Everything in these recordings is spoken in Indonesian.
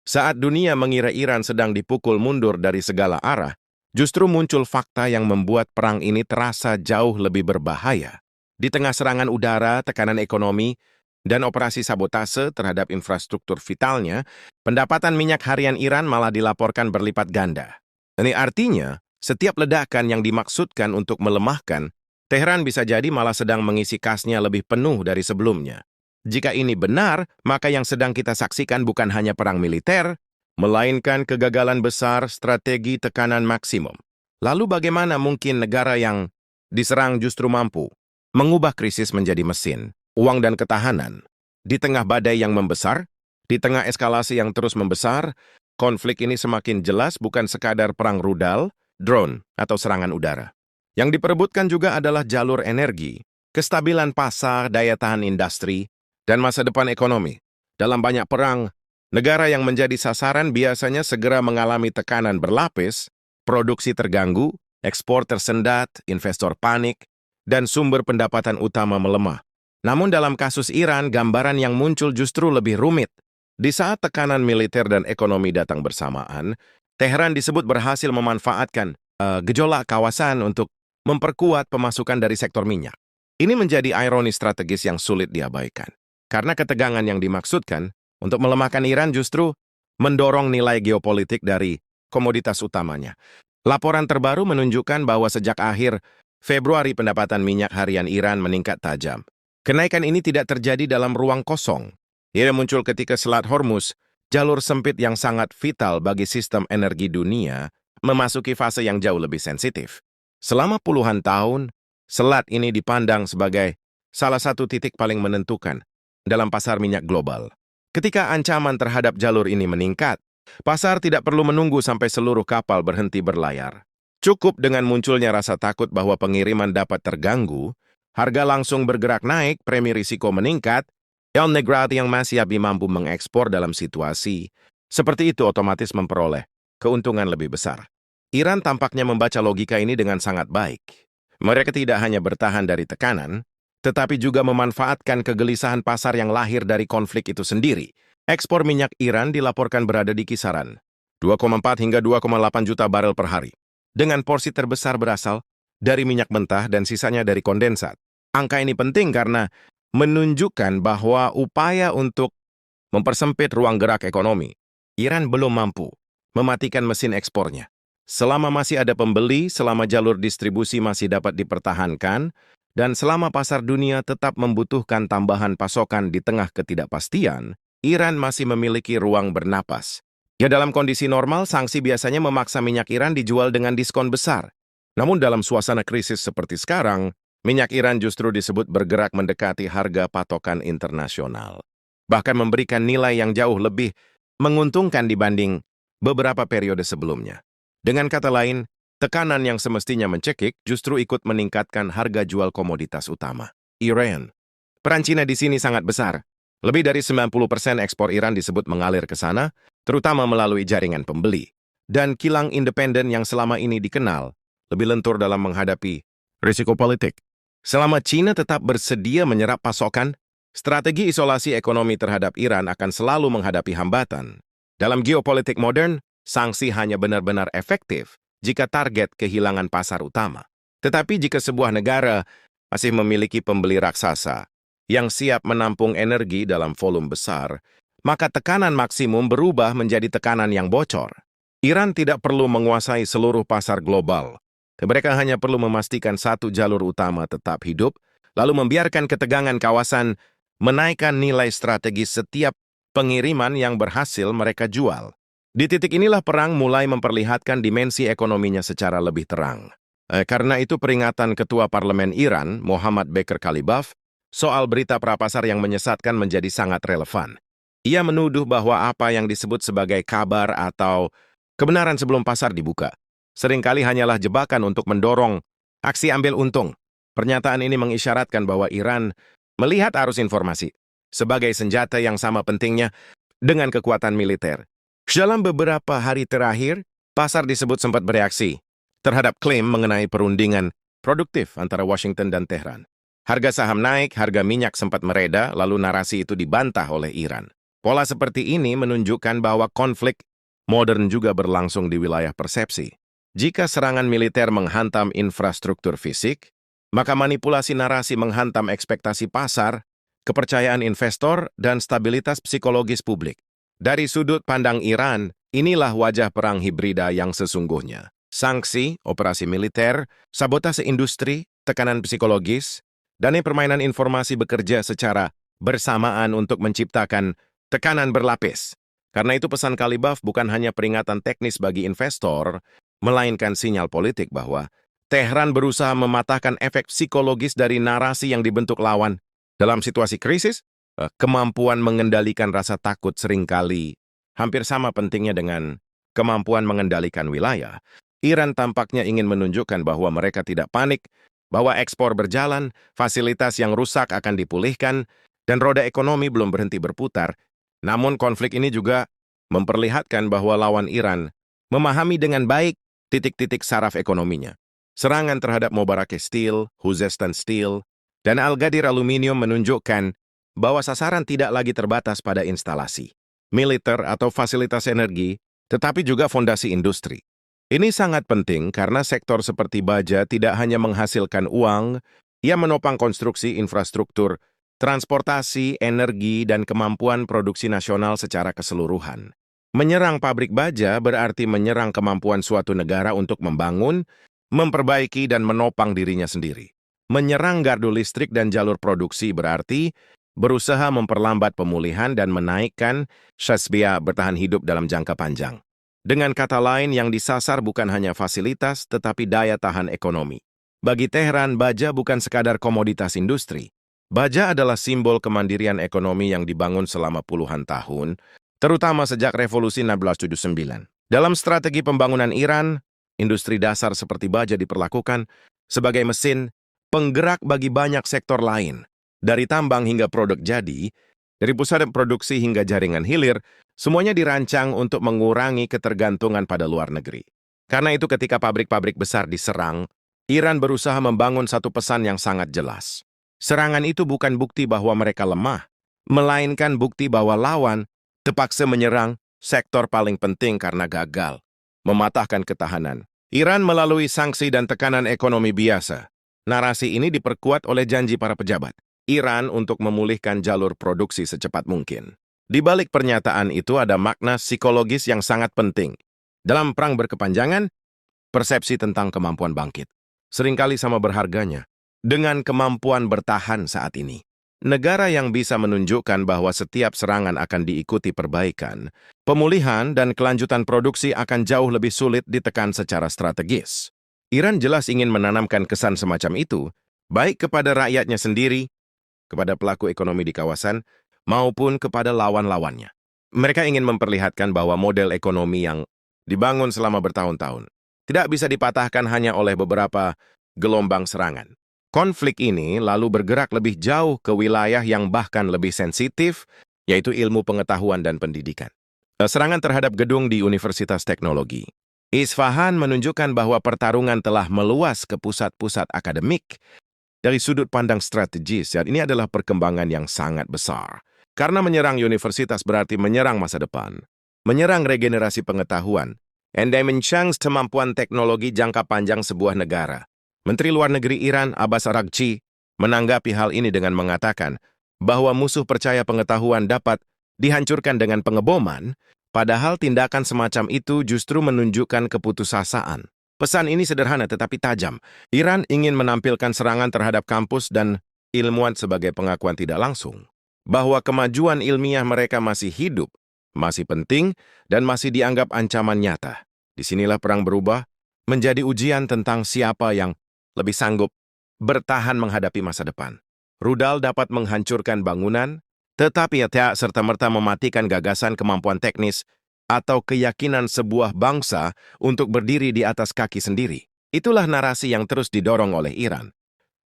Saat dunia mengira Iran sedang dipukul mundur dari segala arah, justru muncul fakta yang membuat perang ini terasa jauh lebih berbahaya. Di tengah serangan udara, tekanan ekonomi, dan operasi sabotase terhadap infrastruktur vitalnya, pendapatan minyak harian Iran malah dilaporkan berlipat ganda. Ini artinya, setiap ledakan yang dimaksudkan untuk melemahkan, Teheran bisa jadi malah sedang mengisi kasnya lebih penuh dari sebelumnya. Jika ini benar, maka yang sedang kita saksikan bukan hanya perang militer, melainkan kegagalan besar strategi tekanan maksimum. Lalu bagaimana mungkin negara yang diserang justru mampu mengubah krisis menjadi mesin, uang dan ketahanan? Di tengah badai yang membesar, di tengah eskalasi yang terus membesar, konflik ini semakin jelas bukan sekadar perang rudal, drone, atau serangan udara. Yang diperebutkan juga adalah jalur energi, kestabilan pasar, daya tahan industri, dan masa depan ekonomi. Dalam banyak perang, negara yang menjadi sasaran biasanya segera mengalami tekanan berlapis, produksi terganggu, ekspor tersendat, investor panik, dan sumber pendapatan utama melemah. Namun dalam kasus Iran, gambaran yang muncul justru lebih rumit. Di saat tekanan militer dan ekonomi datang bersamaan, Teheran disebut berhasil memanfaatkan gejolak kawasan untuk memperkuat pemasukan dari sektor minyak. Ini menjadi ironi strategis yang sulit diabaikan. Karena ketegangan yang dimaksudkan untuk melemahkan Iran justru mendorong nilai geopolitik dari komoditas utamanya. Laporan terbaru menunjukkan bahwa sejak akhir Februari pendapatan minyak harian Iran meningkat tajam. Kenaikan ini tidak terjadi dalam ruang kosong. Ia muncul ketika Selat Hormuz, jalur sempit yang sangat vital bagi sistem energi dunia, memasuki fase yang jauh lebih sensitif. Selama puluhan tahun, selat ini dipandang sebagai salah satu titik paling menentukan dalam pasar minyak global. Ketika ancaman terhadap jalur ini meningkat, pasar tidak perlu menunggu sampai seluruh kapal berhenti berlayar. Cukup dengan munculnya rasa takut bahwa pengiriman dapat terganggu, harga langsung bergerak naik, premi risiko meningkat, negara yang masih mampu mengekspor dalam situasi seperti itu otomatis memperoleh keuntungan lebih besar. Iran tampaknya membaca logika ini dengan sangat baik. Mereka tidak hanya bertahan dari tekanan, tetapi juga memanfaatkan kegelisahan pasar yang lahir dari konflik itu sendiri. Ekspor minyak Iran dilaporkan berada di kisaran 2,4 hingga 2,8 juta barel per hari, dengan porsi terbesar berasal dari minyak mentah dan sisanya dari kondensat. Angka ini penting karena menunjukkan bahwa upaya untuk mempersempit ruang gerak ekonomi, Iran belum mampu mematikan mesin ekspornya. Selama masih ada pembeli, selama jalur distribusi masih dapat dipertahankan, dan selama pasar dunia tetap membutuhkan tambahan pasokan di tengah ketidakpastian, Iran masih memiliki ruang bernapas. Ya, dalam kondisi normal, sanksi biasanya memaksa minyak Iran dijual dengan diskon besar. Namun dalam suasana krisis seperti sekarang, minyak Iran justru disebut bergerak mendekati harga patokan internasional. Bahkan memberikan nilai yang jauh lebih menguntungkan dibanding beberapa periode sebelumnya. Dengan kata lain, tekanan yang semestinya mencekik justru ikut meningkatkan harga jual komoditas utama. Iran. Peran Cina di sini sangat besar. Lebih dari 90% ekspor Iran disebut mengalir ke sana, terutama melalui jaringan pembeli. Dan kilang independen yang selama ini dikenal, lebih lentur dalam menghadapi risiko politik. Selama Cina tetap bersedia menyerap pasokan, strategi isolasi ekonomi terhadap Iran akan selalu menghadapi hambatan. Dalam geopolitik modern, sanksi hanya benar-benar efektif jika target kehilangan pasar utama. Tetapi jika sebuah negara masih memiliki pembeli raksasa yang siap menampung energi dalam volume besar, maka tekanan maksimum berubah menjadi tekanan yang bocor. Iran tidak perlu menguasai seluruh pasar global. Mereka hanya perlu memastikan satu jalur utama tetap hidup, lalu membiarkan ketegangan kawasan menaikkan nilai strategis setiap pengiriman yang berhasil mereka jual. Di titik inilah perang mulai memperlihatkan dimensi ekonominya secara lebih terang. Karena itu peringatan Ketua Parlemen Iran, Mohammad Baker Kalibaf, soal berita prapasar yang menyesatkan menjadi sangat relevan. Ia menuduh bahwa apa yang disebut sebagai kabar atau kebenaran sebelum pasar dibuka seringkali hanyalah jebakan untuk mendorong aksi ambil untung. Pernyataan ini mengisyaratkan bahwa Iran melihat arus informasi sebagai senjata yang sama pentingnya dengan kekuatan militer. Dalam beberapa hari terakhir, pasar disebut sempat bereaksi terhadap klaim mengenai perundingan produktif antara Washington dan Tehran. Harga saham naik, harga minyak sempat mereda, lalu narasi itu dibantah oleh Iran. Pola seperti ini menunjukkan bahwa konflik modern juga berlangsung di wilayah persepsi. Jika serangan militer menghantam infrastruktur fisik, maka manipulasi narasi menghantam ekspektasi pasar, kepercayaan investor, dan stabilitas psikologis publik. Dari sudut pandang Iran, inilah wajah perang hibrida yang sesungguhnya. Sanksi, operasi militer, sabotase industri, tekanan psikologis, dan permainan informasi bekerja secara bersamaan untuk menciptakan tekanan berlapis. Karena itu pesan Kalibaf bukan hanya peringatan teknis bagi investor, melainkan sinyal politik bahwa Tehran berusaha mematahkan efek psikologis dari narasi yang dibentuk lawan. Dalam situasi krisis, kemampuan mengendalikan rasa takut seringkali hampir sama pentingnya dengan kemampuan mengendalikan wilayah. Iran tampaknya ingin menunjukkan bahwa mereka tidak panik, bahwa ekspor berjalan, fasilitas yang rusak akan dipulihkan, dan roda ekonomi belum berhenti berputar. Namun konflik ini juga memperlihatkan bahwa lawan Iran memahami dengan baik titik-titik saraf ekonominya. Serangan terhadap Mobarake Steel, Khuzestan Steel, dan Al-Ghadir Aluminium menunjukkan bahwa sasaran tidak lagi terbatas pada instalasi, militer atau fasilitas energi, tetapi juga fondasi industri. Ini sangat penting karena sektor seperti baja tidak hanya menghasilkan uang, ia menopang konstruksi infrastruktur, transportasi, energi, dan kemampuan produksi nasional secara keseluruhan. Menyerang pabrik baja berarti menyerang kemampuan suatu negara untuk membangun, memperbaiki, dan menopang dirinya sendiri. Menyerang gardu listrik dan jalur produksi berarti berusaha memperlambat pemulihan dan menaikkan biaya bertahan hidup dalam jangka panjang. Dengan kata lain, yang disasar bukan hanya fasilitas, tetapi daya tahan ekonomi. Bagi Tehran, baja bukan sekadar komoditas industri. Baja adalah simbol kemandirian ekonomi yang dibangun selama puluhan tahun, terutama sejak Revolusi 1979. Dalam strategi pembangunan Iran, industri dasar seperti baja diperlakukan sebagai mesin penggerak bagi banyak sektor lain. Dari tambang hingga produk jadi, dari pusat produksi hingga jaringan hilir, semuanya dirancang untuk mengurangi ketergantungan pada luar negeri. Karena itu ketika pabrik-pabrik besar diserang, Iran berusaha membangun satu pesan yang sangat jelas. Serangan itu bukan bukti bahwa mereka lemah, melainkan bukti bahwa lawan terpaksa menyerang sektor paling penting karena gagal mematahkan ketahanan. Iran melalui sanksi dan tekanan ekonomi biasa. Narasi ini diperkuat oleh janji para pejabat Iran untuk memulihkan jalur produksi secepat mungkin. Di balik pernyataan itu ada makna psikologis yang sangat penting. Dalam perang berkepanjangan, persepsi tentang kemampuan bangkit seringkali sama berharganya dengan kemampuan bertahan saat ini. Negara yang bisa menunjukkan bahwa setiap serangan akan diikuti perbaikan, pemulihan dan kelanjutan produksi akan jauh lebih sulit ditekan secara strategis. Iran jelas ingin menanamkan kesan semacam itu, baik kepada rakyatnya sendiri, kepada pelaku ekonomi di kawasan, maupun kepada lawan-lawannya. Mereka ingin memperlihatkan bahwa model ekonomi yang dibangun selama bertahun-tahun tidak bisa dipatahkan hanya oleh beberapa gelombang serangan. Konflik ini lalu bergerak lebih jauh ke wilayah yang bahkan lebih sensitif, yaitu ilmu pengetahuan dan pendidikan. Serangan terhadap gedung di Universitas Teknologi Isfahan menunjukkan bahwa pertarungan telah meluas ke pusat-pusat akademik. Dari sudut pandang strategis, ini adalah perkembangan yang sangat besar. Karena menyerang universitas berarti menyerang masa depan, menyerang regenerasi pengetahuan, dan menyerang kemampuan teknologi jangka panjang sebuah negara. Menteri Luar Negeri Iran, Abbas Araghchi, menanggapi hal ini dengan mengatakan bahwa musuh percaya pengetahuan dapat dihancurkan dengan pengeboman, padahal tindakan semacam itu justru menunjukkan keputusasaan. Pesan ini sederhana tetapi tajam. Iran ingin menampilkan serangan terhadap kampus dan ilmuwan sebagai pengakuan tidak langsung bahwa kemajuan ilmiah mereka masih hidup, masih penting, dan masih dianggap ancaman nyata. Disinilah perang berubah menjadi ujian tentang siapa yang lebih sanggup bertahan menghadapi masa depan. Rudal dapat menghancurkan bangunan, tetapi tidak serta-merta mematikan gagasan, kemampuan teknis, atau keyakinan sebuah bangsa untuk berdiri di atas kaki sendiri. Itulah narasi yang terus didorong oleh Iran.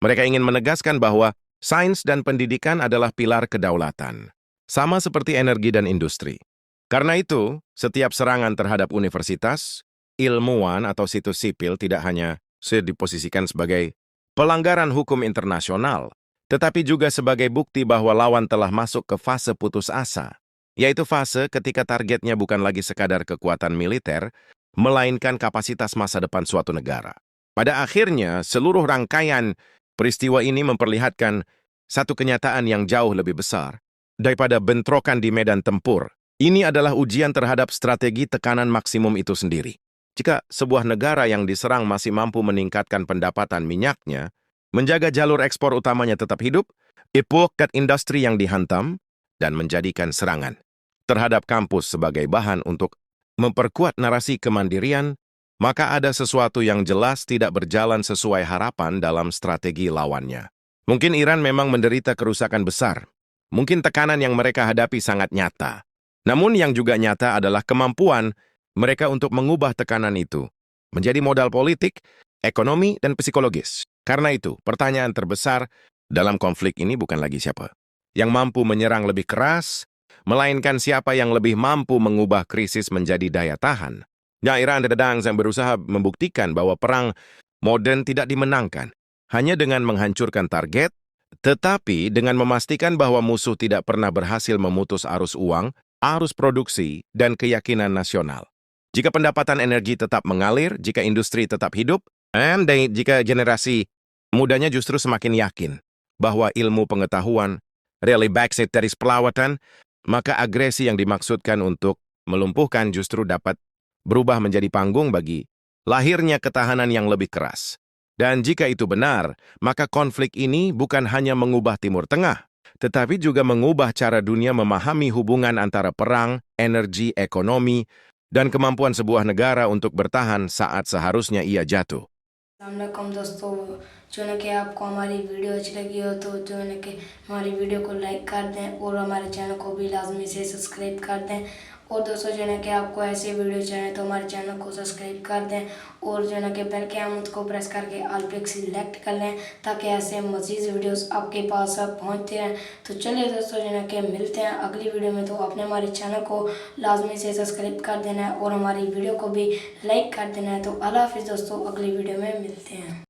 Mereka ingin menegaskan bahwa sains dan pendidikan adalah pilar kedaulatan, sama seperti energi dan industri. Karena itu, setiap serangan terhadap universitas, ilmuwan atau situs sipil tidak hanya diposisikan sebagai pelanggaran hukum internasional, tetapi juga sebagai bukti bahwa lawan telah masuk ke fase putus asa. yaitu fase ketika targetnya bukan lagi sekadar kekuatan militer, melainkan kapasitas masa depan suatu negara. Pada akhirnya, seluruh rangkaian peristiwa ini memperlihatkan satu kenyataan yang jauh lebih besar daripada bentrokan di medan tempur. Ini adalah ujian terhadap strategi tekanan maksimum itu sendiri. Jika sebuah negara yang diserang masih mampu meningkatkan pendapatan minyaknya, menjaga jalur ekspor utamanya tetap hidup, epokat industri yang dihantam, dan menjadikan serangan terhadap kampus sebagai bahan untuk memperkuat narasi kemandirian, maka ada sesuatu yang jelas tidak berjalan sesuai harapan dalam strategi lawannya. Mungkin Iran memang menderita kerusakan besar. Mungkin tekanan yang mereka hadapi sangat nyata. Namun yang juga nyata adalah kemampuan mereka untuk mengubah tekanan itu menjadi modal politik, ekonomi, dan psikologis. Karena itu, pertanyaan terbesar dalam konflik ini bukan lagi siapa yang mampu menyerang lebih keras, melainkan siapa yang lebih mampu mengubah krisis menjadi daya tahan. Ya, Iran sedang berusaha membuktikan bahwa perang modern tidak dimenangkan hanya dengan menghancurkan target, tetapi dengan memastikan bahwa musuh tidak pernah berhasil memutus arus uang, arus produksi, dan keyakinan nasional. Jika pendapatan energi tetap mengalir, jika industri tetap hidup, dan jika generasi mudanya justru semakin yakin bahwa ilmu pengetahuan really backseat dari pelawatan, maka agresi yang dimaksudkan untuk melumpuhkan justru dapat berubah menjadi panggung bagi lahirnya ketahanan yang lebih keras. Dan jika itu benar, maka konflik ini bukan hanya mengubah Timur Tengah, tetapi juga mengubah cara dunia memahami hubungan antara perang, energi, ekonomi, dan kemampuan sebuah negara untuk bertahan saat seharusnya ia jatuh. अस्सलामुअलैकुम दोस्तों, जो है कि आपको हमारी वीडियो अच्छी लगी हो तो जो है कि हमारी वीडियो को लाइक कर दें और हमारे चैनल को भी लाजमी से सब्सक्राइब कर दें। और दोस्तों जो है कि आपको ऐसी वीडियो चाहिए तो हमारे चैनल को सब्सक्राइब कर दें और जो है कि बेल के आइकन को प्रेस करके ऑल पे सिलेक्ट कर लें ताकि ऐसे मज़ीद वीडियोस आपके पास पहुंचते रहें। तो चलिए दोस्तों जो है कि मिलते हैं अगली वीडियो में। तो आपने हमारे चैनल को लाजमी से सब्सक्राइब कर देना है और हमारी वीडियो को भी लाइक कर देना है। तो अल्लाह हाफिज़ दोस्तों, अगली वीडियो में मिलते हैं।